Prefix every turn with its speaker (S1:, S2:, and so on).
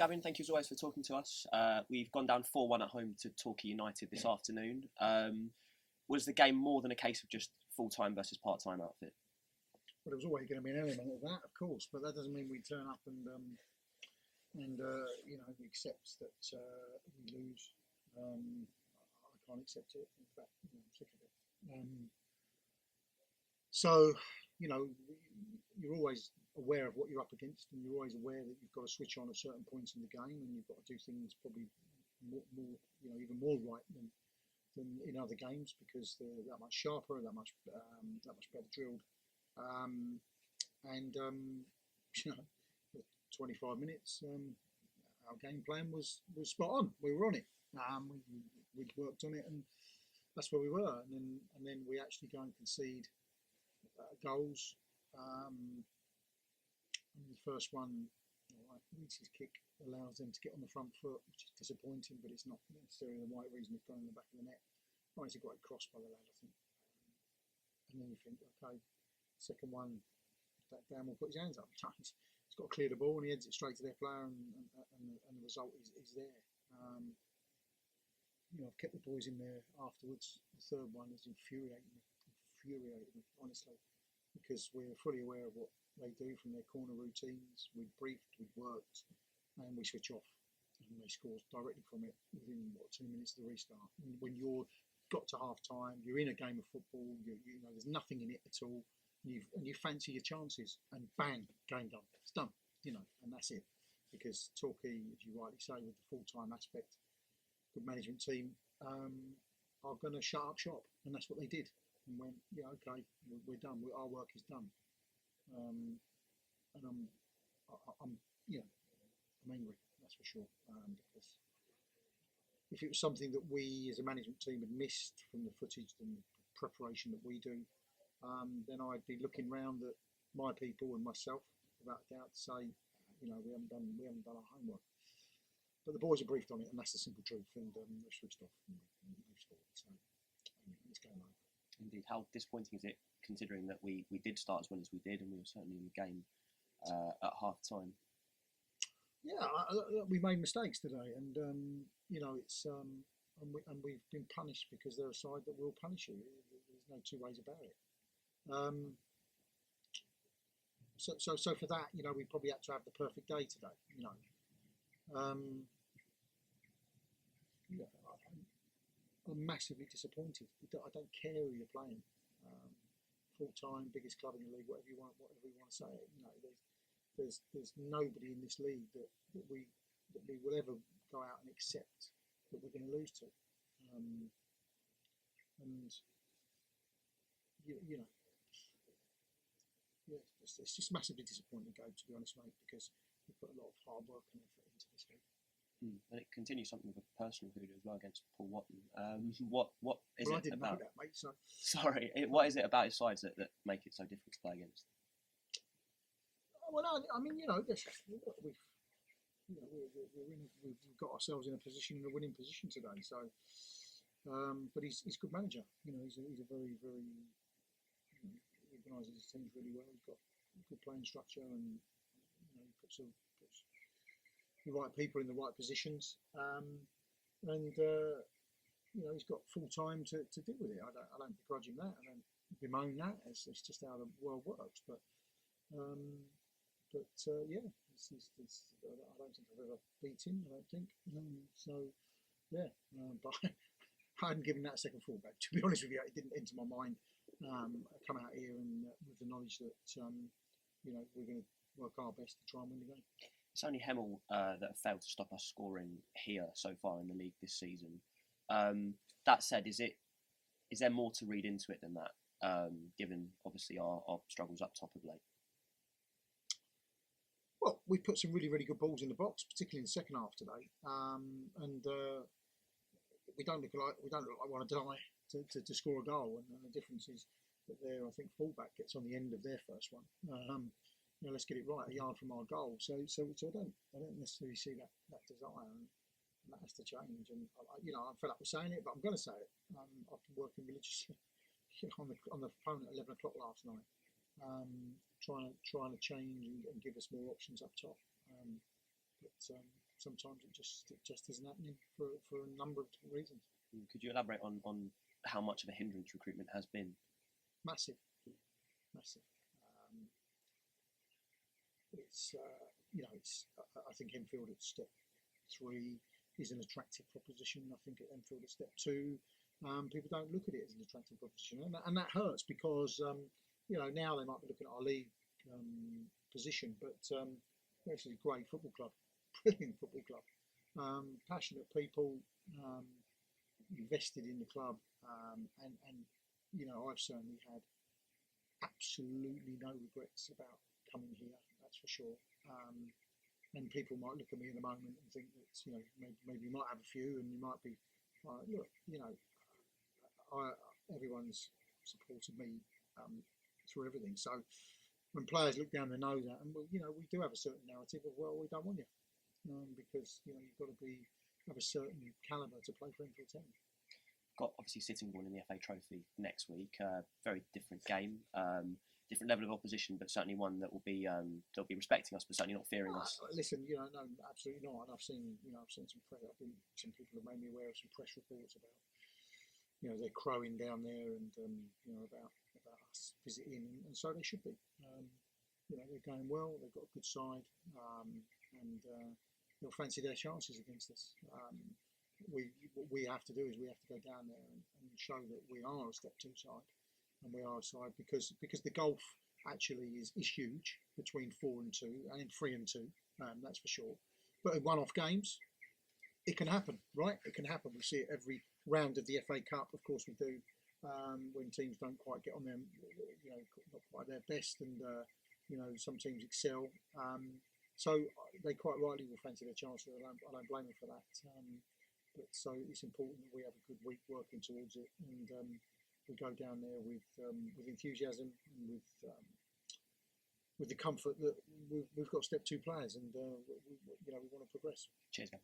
S1: Gavin, thank you as always for talking to us. We've gone down 4-1 at home to Torquay United this afternoon. Was the game more than a case of just full-time versus part-time outfit?
S2: Well, there was always going to be an element of that, of course, but that doesn't mean we turn up and we accept that we lose. I can't accept it. In fact, I'm sick of it. So, you're always aware of what you're up against, and you're always aware that you've got to switch on at certain points in the game, and you've got to do things probably more even more right than in other games, because they're that much sharper, that much better drilled. 25 minutes, our game plan was spot on. We were on it. We'd worked on it, and that's where we were. And then we actually go and concede goals. And the first one, Reese's kick allows them to get on the front foot, which is disappointing, but it's not necessarily the right reason. It's gone in the back of the net. Oh, it's a great cross by the lad, I think. And then you think, okay, second one, that Dan will put his hands up. He's got to clear the ball, and he heads it straight to their player, and the result is there. I've kept the boys in there afterwards. The third one has infuriated me, honestly, because we're fully aware of what they do from their corner routines. We'd briefed, we'd worked, and we switch off, and they score directly from it within 2 minutes of the restart. And when you're got to half time, you're in a game of football, there's nothing in it at all, and you fancy your chances, and bang, game done. It's done, and that's it. Because Torquay, as you rightly say, with the full-time aspect, good management team, are going to shut up shop, and that's what they did. And went, okay, we're done. Our work is done. And I'm angry, that's for sure. Because if it was something that we as a management team had missed from the footage and the preparation that we do, then I'd be looking round at my people and myself, without a doubt, to say, we haven't done our homework. But the boys are briefed on it, and that's the simple truth. And they've switched off and moved forward. So it's going on.
S1: Indeed, how disappointing is it, considering that we did start as well as we did, and we were certainly in the game at half time?
S2: Yeah, we made mistakes today, and it's and we've been punished because they're a side that will punish you. There's no two ways about it. So for that, we probably had to have the perfect day today. I'm massively disappointed. I don't care who you're playing. Full-time, biggest club in the league, whatever you want to say. There's nobody in this league that we will ever go out and accept that we're going to lose to. It's just massively disappointing, to be honest, mate, because we put a lot of hard work and effort into this league.
S1: And it continues something of a personal hoodoo as well against Paul Watton. What is it?
S2: I didn't
S1: about,
S2: know that, mate. So
S1: sorry, what is it about his sides that make it so difficult to play against?
S2: Well, I mean, we've got ourselves in a winning position today. So, but he's a good manager. He's a very, very he organises his teams really well. He's got a good playing structure, and he puts the right people in the right positions, and he's got full time to deal with it. I don't begrudge him that. I don't bemoan that. It's just how the world works. But I don't think I've ever beat him. I don't think. But I hadn't given that a second thought back. To be honest with you, it didn't enter my mind. Come out here and with the knowledge that we're going to work our best to try and win the game.
S1: It's only Hemel that have failed to stop us scoring here so far in the league this season. That said, is there more to read into it than that, given obviously our struggles up top of late?
S2: Well, we put some really, really good balls in the box, particularly in the second half today, and we don't look like we want to die to score a goal. And the difference is that I think fullback gets on the end of their first one. Let's get it right, a yard from our goal. So I don't necessarily see that desire, and that has to change. And I'm fed up with saying it, but I'm going to say it. I've been working religiously on the phone at 11 o'clock last night, trying to change and give us more options up top. But sometimes it just isn't happening for a number of different reasons.
S1: Could you elaborate on how much of a hindrance recruitment has been?
S2: Massive, massive. It's it's. I think Enfield at step 3 is an attractive proposition. I think at Enfield at step 2, people don't look at it as an attractive proposition, and that hurts because now they might be looking at our league position, but it's a great football club, brilliant football club, passionate people, invested in the club, and I've certainly had absolutely no regrets about coming here. That's for sure. And people might look at me in a moment and think that maybe you might have a few, and you might be look, everyone's supported me through everything. So when players look down, they know that, and we do have a certain narrative of, well, we don't want you, because you've got to have a certain calibre to play for Enfield Town.
S1: Got obviously Sittingbourne in the FA Trophy next week. Very different game, different level of opposition, but certainly one that will be they'll be respecting us, but certainly not fearing us.
S2: Listen, no, absolutely not. And I've seen some press. Some people have made me aware of some press reports about they're crowing down there and about us visiting, and so they should be. They're going well. They've got a good side, and they'll fancy their chances against us. What we have to do is we have to go down there and show that we are a step 2 side, and we are a side because the gulf actually is huge between 4 and 2 and 3 and 2. That's for sure. But in one-off games, it can happen, right? It can happen. We see it every round of the FA Cup. Of course, we do when teams don't quite get on them, not quite their best, and some teams excel. So they quite rightly will fancy their chances. I don't blame them for that. But so it's important that we have a good week working towards it, and we go down there with enthusiasm and with the comfort that we've got step 2 players, and we want to progress.
S1: Cheers, man.